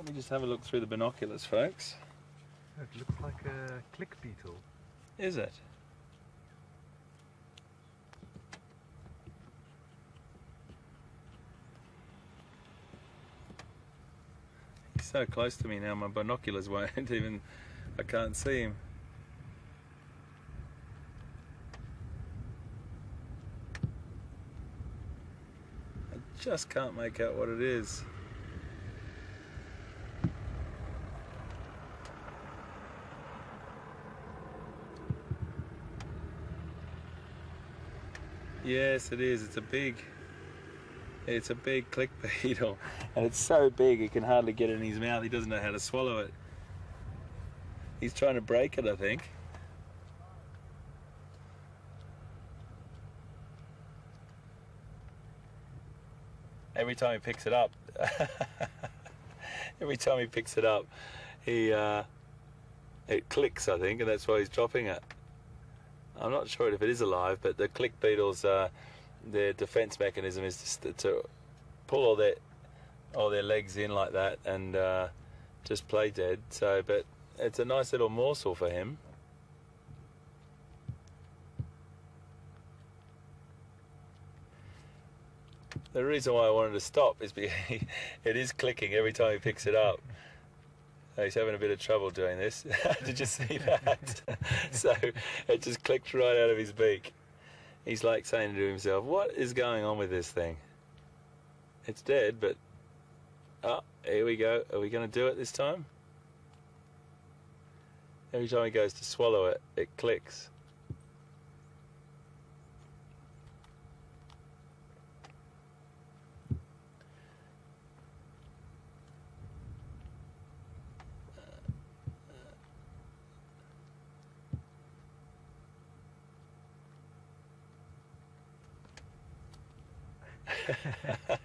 Let me just have a look through the binoculars, folks. It looks like a click beetle. Is it? He's so close to me now, my binoculars won't even, I can't see him. I just can't make out what it is. Yes, it is. It's a big click beetle, and it's so big he can hardly get it in his mouth. He doesn't know how to swallow it. He's trying to break it, I think. Every time he picks it up, it clicks, I think, and that's why he's dropping it. I'm not sure if it is alive, but the click beetles, their defense mechanism is just to pull all their legs in like that and just play dead. So, but it's a nice little morsel for him. The reason why I wanted to stop is because it is clicking every time he picks it up. He's having a bit of trouble doing this. Did you see that? So it just clicked right out of his beak. He's like saying to himself, what is going on with this thing? It's dead, but... Oh, here we go. Are we going to do it this time? Every time he goes to swallow it, it clicks.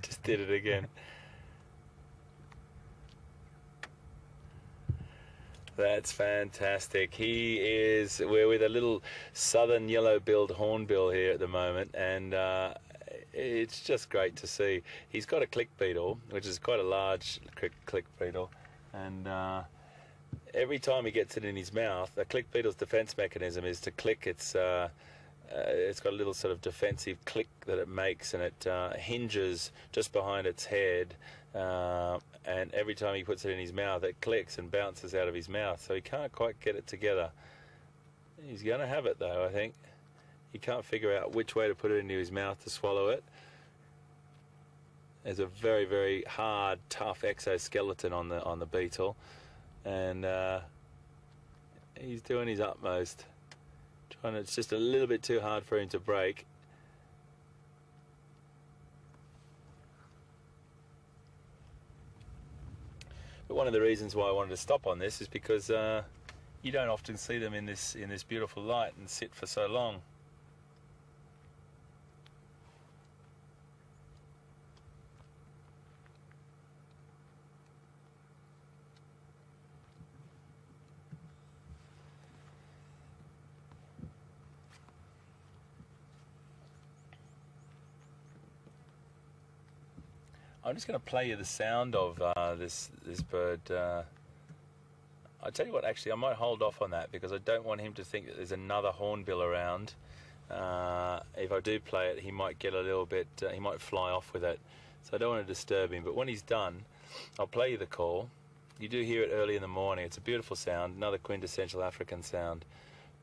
Just did it again. That's fantastic. We're with a little southern yellow-billed hornbill here at the moment, and it's just great to see. He's got a click beetle, which is quite a large click beetle, and every time he gets it in his mouth, a click beetle's defense mechanism is to click it's got a little sort of defensive click that it makes, and it hinges just behind its head, and every time he puts it in his mouth it clicks and bounces out of his mouth, so he can't quite get it together. He's going to have it though, I think. He can't figure out which way to put it into his mouth to swallow it. There's a very, very hard, tough exoskeleton on the beetle, and he's doing his utmost. And it's just a little bit too hard for him to break. But one of the reasons why I wanted to stop on this is because you don't often see them in this beautiful light and sit for so long. I'm just going to play you the sound of this bird. I tell you what, actually, I might hold off on that because I don't want him to think that there's another hornbill around. If I do play it, he might get a little bit, he might fly off with it. So I don't want to disturb him. But when he's done, I'll play you the call. You do hear it early in the morning. It's a beautiful sound, another quintessential African sound.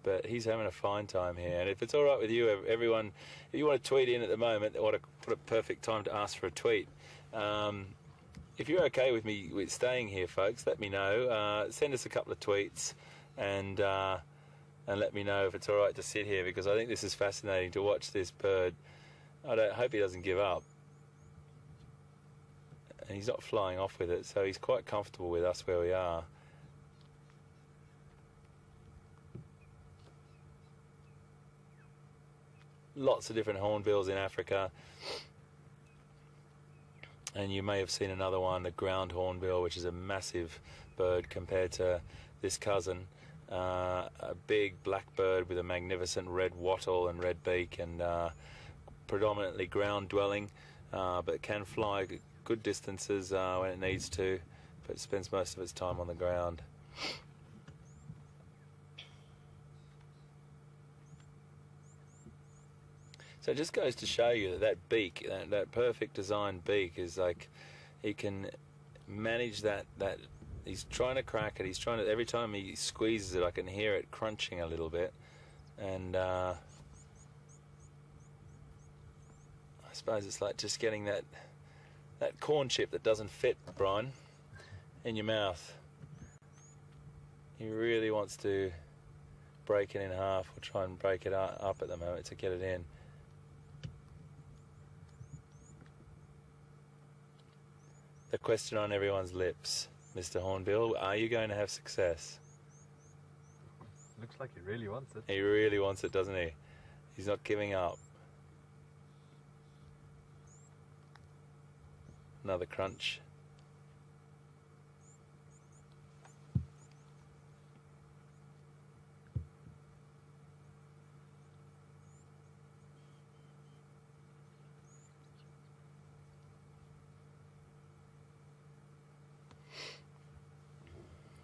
But he's having a fine time here. And if it's all right with you, everyone, if you want to tweet in at the moment, what a perfect time to ask for a tweet. If you're okay with me staying here, folks, let me know. Send us a couple of tweets and let me know if it's all right to sit here, because I think this is fascinating to watch this bird. I hope he doesn't give up. And he's not flying off with it, so he's quite comfortable with us where we are. Lots of different hornbills in Africa. And you may have seen another one, the ground hornbill, which is a massive bird compared to this cousin. A big black bird with a magnificent red wattle and red beak, and predominantly ground dwelling, but can fly good distances when it needs to. but it spends most of its time on the ground. So it just goes to show you that that beak, that perfect designed beak, is like, he can manage that. He's trying to crack it. He's trying to, every time he squeezes it, I can hear it crunching a little bit, and I suppose it's like just getting that corn chip that doesn't fit, Bryan, in your mouth. He really wants to break it in half, or try and break it up at the moment to get it in. The question on everyone's lips, Mr. Hornbill, are you going to have success? Looks like he really wants it. He really wants it, doesn't he? He's not giving up. Another crunch.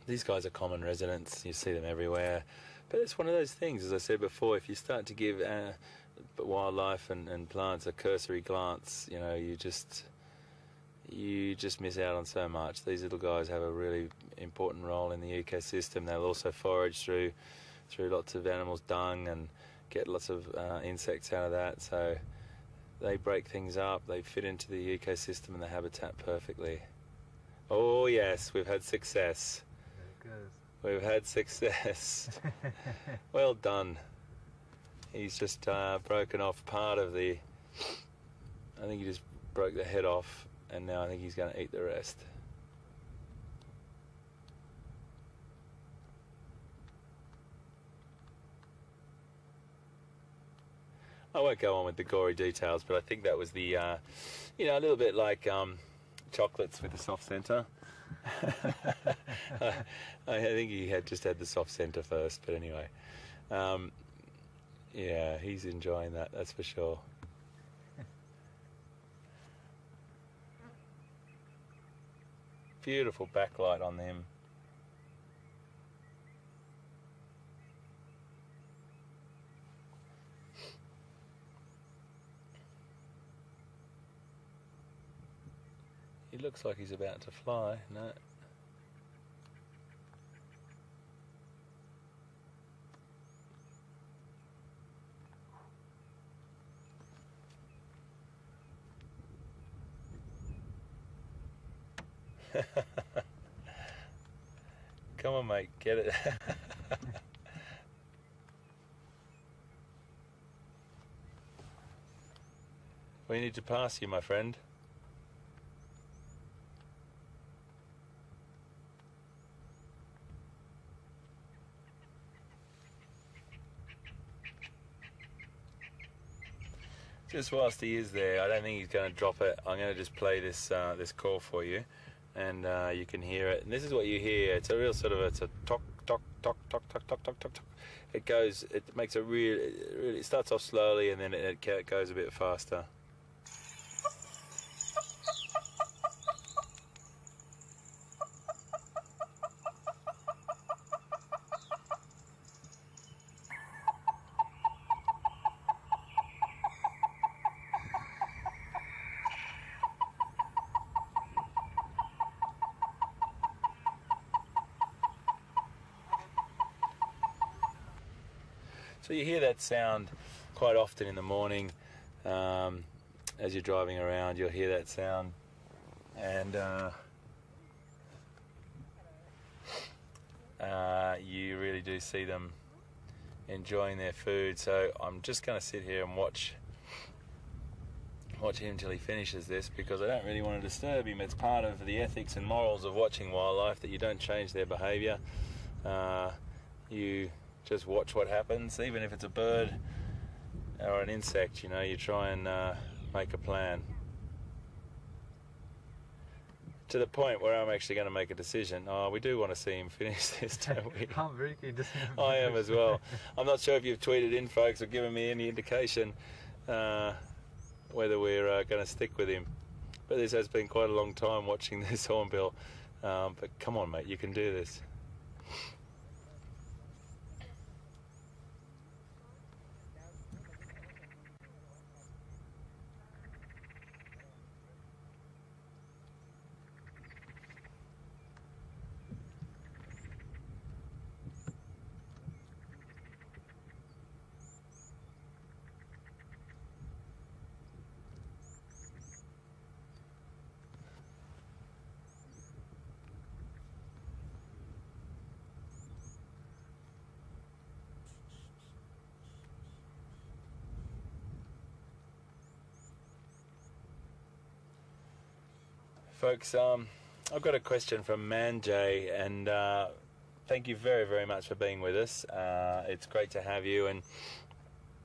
These guys are common residents, you see them everywhere, but it's one of those things, as I said before, if you start to give wildlife and plants a cursory glance, you know, you just miss out on so much. These little guys have a really important role in the ecosystem. They'll also forage through lots of animals' dung and get lots of insects out of that, so they break things up, they fit into the ecosystem and the habitat perfectly. Oh yes, we've had success. We've had success. Well done. He's just broken off part of the... I think he just broke the head off, and now I think he's going to eat the rest. I won't go on with the gory details, but I think that was the, you know, a little bit like chocolates with the soft centre. I think he just had the soft centre first, but anyway, yeah, he's enjoying that, that's for sure. Beautiful backlight on them. He looks like he's about to fly. No. Come on, mate, get it. We need to pass you, my friend. Just whilst he is there, I don't think he's going to drop it. I'm going to just play this this call for you, and you can hear it. And this is what you hear. It's a real sort of, it's a tock, tock, tock, tock, tock, tock, tock, tock, tock. It goes, it makes a real, it starts off slowly, and then it goes a bit faster. So you hear that sound quite often in the morning as you're driving around. You'll hear that sound, and you really do see them enjoying their food. So I'm just going to sit here and watch him until he finishes this, because I don't really want to disturb him. It's part of the ethics and morals of watching wildlife that you don't change their behaviour. You just watch what happens, even if it's a bird or an insect, you know, you try and make a plan. To the point where I'm actually going to make a decision. Oh, we do want to see him finish this, don't we? I'm very keen to see him I am as well. I'm not sure if you've tweeted in, folks, or given me any indication whether we're going to stick with him. But this has been quite a long time watching this hornbill. But come on, mate, you can do this. Folks, I've got a question from Manjay, and thank you very, very much for being with us. It's great to have you, and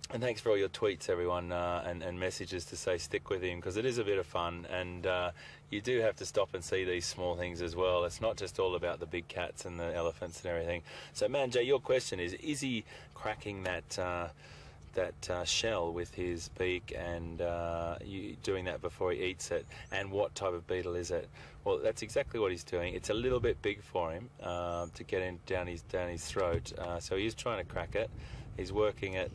thanks for all your tweets, everyone, and messages to say stick with him, because it is a bit of fun, and you do have to stop and see these small things as well. It's not just all about the big cats and the elephants and everything. So, Manjay, your question is he cracking that shell with his beak, and you doing that before he eats it, and what type of beetle is it? Well, that's exactly what he's doing. It's a little bit big for him to get in down his throat, so he's trying to crack it. He's working it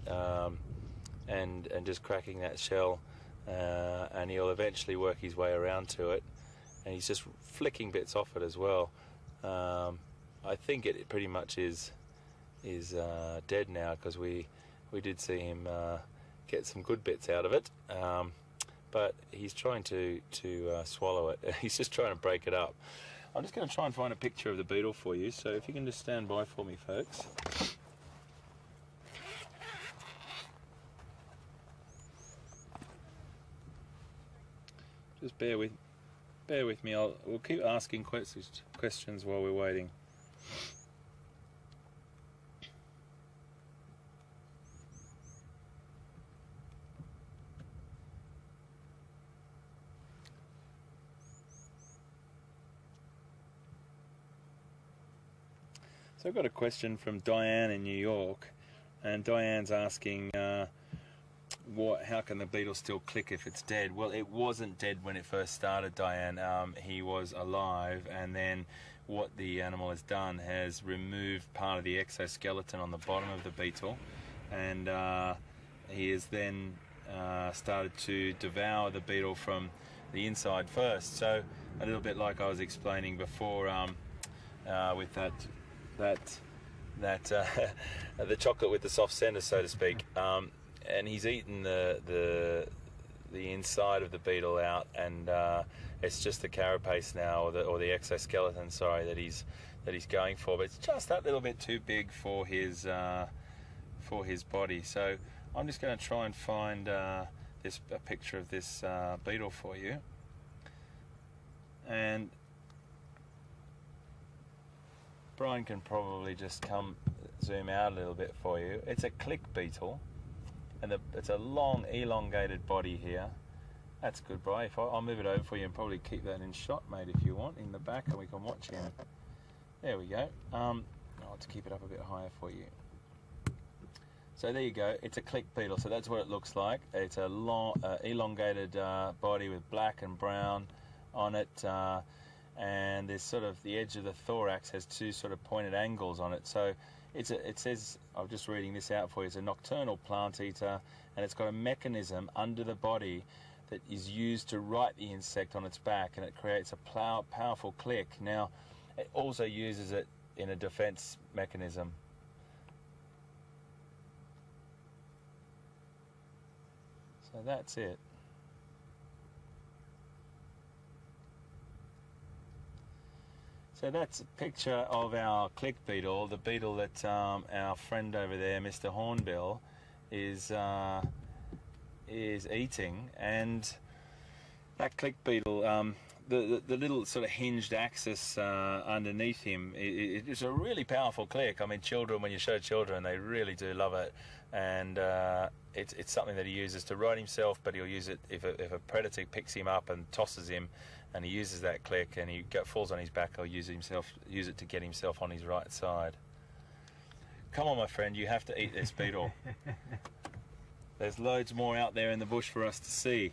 and just cracking that shell, and he'll eventually work his way around to it, and he's just flicking bits off it as well. I think it pretty much is dead now, because we did see him get some good bits out of it, but he's trying to swallow it. He's just trying to break it up. I'm just going to try and find a picture of the beetle for you, so if you can just stand by for me, folks. Just bear with me. We'll keep asking questions while we're waiting. So I've got a question from Diane in New York, and Diane's asking, how can the beetle still click if it's dead? Well, it wasn't dead when it first started, Diane. He was alive, and then what the animal has done has removed part of the exoskeleton on the bottom of the beetle, and he has then started to devour the beetle from the inside first. So a little bit like I was explaining before, with the chocolate with the soft centre, so to speak, and he's eaten the inside of the beetle out, and it's just the carapace now, or the exoskeleton, sorry, that he's going for. But it's just that little bit too big for his body. So I'm just going to try and find a picture of this beetle for you, and Bryan can probably just zoom out a little bit for you. It's a click beetle, and it's a long, elongated body here. That's good, Bryan. I'll move it over for you and probably keep that in shot, mate, if you want, in the back, and we can watch him. There we go. I'll have to keep it up a bit higher for you. So there you go. It's a click beetle. So that's what it looks like. It's a long, elongated body with black and brown on it. And there's sort of the edge of the thorax has two sort of pointed angles on it. So it says, I'm just reading this out for you, it's a nocturnal plant eater, and it's got a mechanism under the body that is used to right the insect on its back, and it creates a powerful click. Now, it also uses it in a defense mechanism. So that's it. So that's a picture of our click beetle, the beetle that our friend over there, Mr. Hornbill, is eating. And that click beetle, the little sort of hinged axis underneath him, it's a really powerful click. I mean, children, when you show children, they really do love it. And it's something that he uses to right himself, but he'll use it if a predator picks him up and tosses him, and he uses that click and he falls on his back, he'll use it to get himself on his right side. Come on, my friend, you have to eat this beetle. There's loads more out there in the bush for us to see.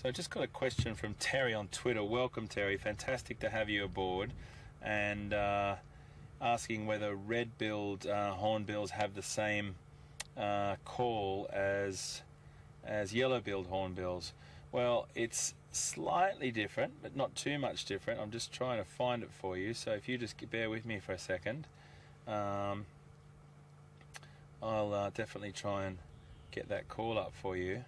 So I just got a question from Terry on Twitter. Welcome, Terry. Fantastic to have you aboard. And asking whether red-billed hornbills have the same call as yellow-billed hornbills. Well, it's slightly different, but not too much different. I'm just trying to find it for you. So if you just bear with me for a second, I'll definitely try and get that call up for you.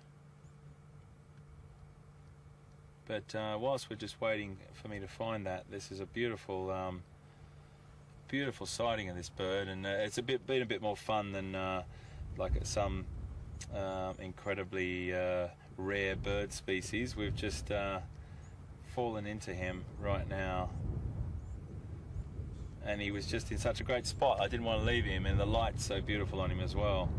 But whilst we're just waiting for me to find that, this is a beautiful, beautiful sighting of this bird, and it's been a bit more fun than like some incredibly rare bird species. We've just fallen into him right now, and he was just in such a great spot. I didn't want to leave him, and the light's so beautiful on him as well.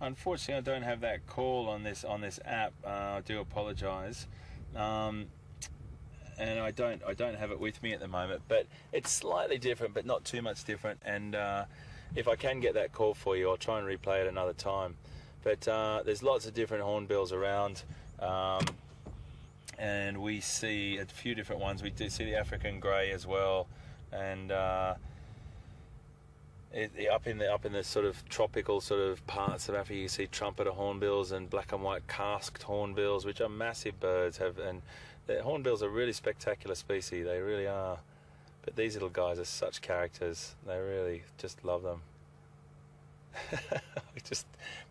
Unfortunately, I don't have that call on this app. I do apologise, and I don't have it with me at the moment. But it's slightly different, but not too much different. And if I can get that call for you, I'll try and replay it another time. But there's lots of different hornbills around, and we see a few different ones. We do see the African grey as well, and up in the sort of tropical sort of parts of Africa, you see trumpeter hornbills and black and white casqued hornbills, which are massive birds. And the hornbills are a really spectacular species. They really are. But these little guys are such characters. They really just love them.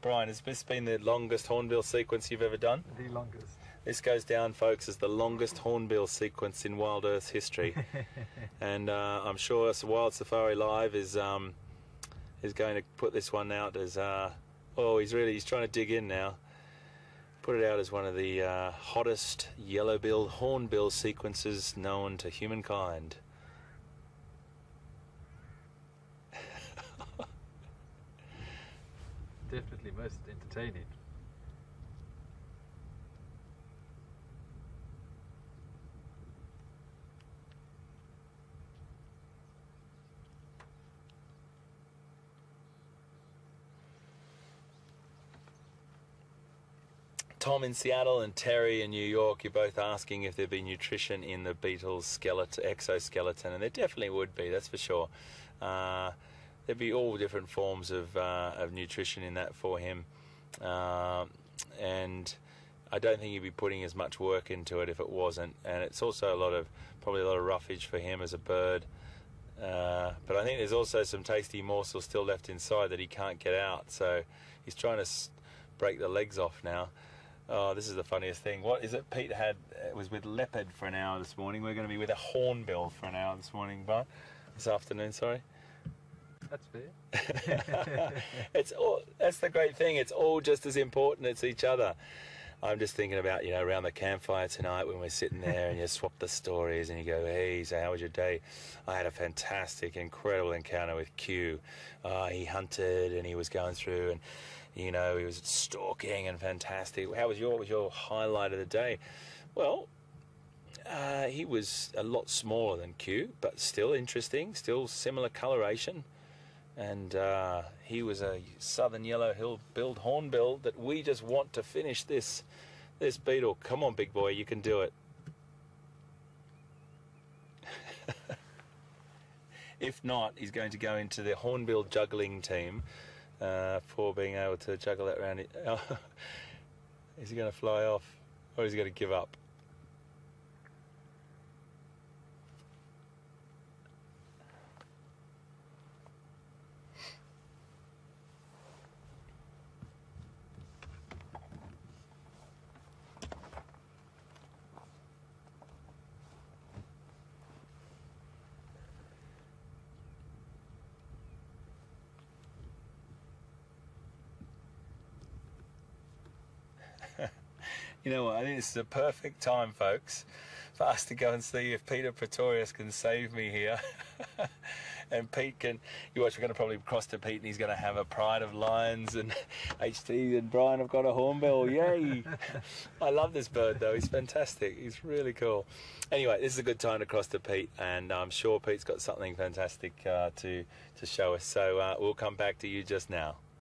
Bryan, has this been the longest hornbill sequence you've ever done? The longest. This goes down, folks, as the longest hornbill sequence in WildEarth history. And I'm sure Wild Safari Live is going to put this one out as he's trying to dig in now. Put it out as one of the hottest yellow-billed hornbill sequences known to humankind. Definitely most entertaining. Tom in Seattle and Terry in New York, you're both asking if there'd be nutrition in the beetle's exoskeleton, and there definitely would be, that's for sure. There'd be all different forms of nutrition in that for him, and I don't think he'd be putting as much work into it if it wasn't. And it's also probably a lot of roughage for him as a bird. But I think there's also some tasty morsels still left inside that he can't get out, so he's trying to break the legs off now. Oh, this is the funniest thing. What is it? Pete was with leopard for an hour this morning. We're going to be with a hornbill for an hour this morning, Bryan. This afternoon, sorry. That's fair. That's the great thing. It's all just as important as each other. I'm just thinking about, around the campfire tonight when we're sitting there and you swap the stories and you go, hey, so how was your day? I had a fantastic, incredible encounter with Q. He hunted and he was going through and, he was stalking and fantastic. What was your highlight of the day? Well, he was a lot smaller than Q, but still interesting, still similar coloration. And he was a southern yellow-billed hornbill that we just want to finish this beetle. Come on, big boy, you can do it. If not, he's going to go into the hornbill juggling team for being able to juggle that around. Is he going to fly off, or is he going to give up? You know what, I think this is a perfect time, folks, fast to go and see if Peter Pretorius can save me here. And Pete can, you watch, we're going to probably cross to Pete and he's going to have a pride of lions, and HT and Bryan have got a hornbill. Yay! I love this bird though, he's fantastic, he's really cool. Anyway, this is a good time to cross to Pete, and I'm sure Pete's got something fantastic to show us, so we'll come back to you just now.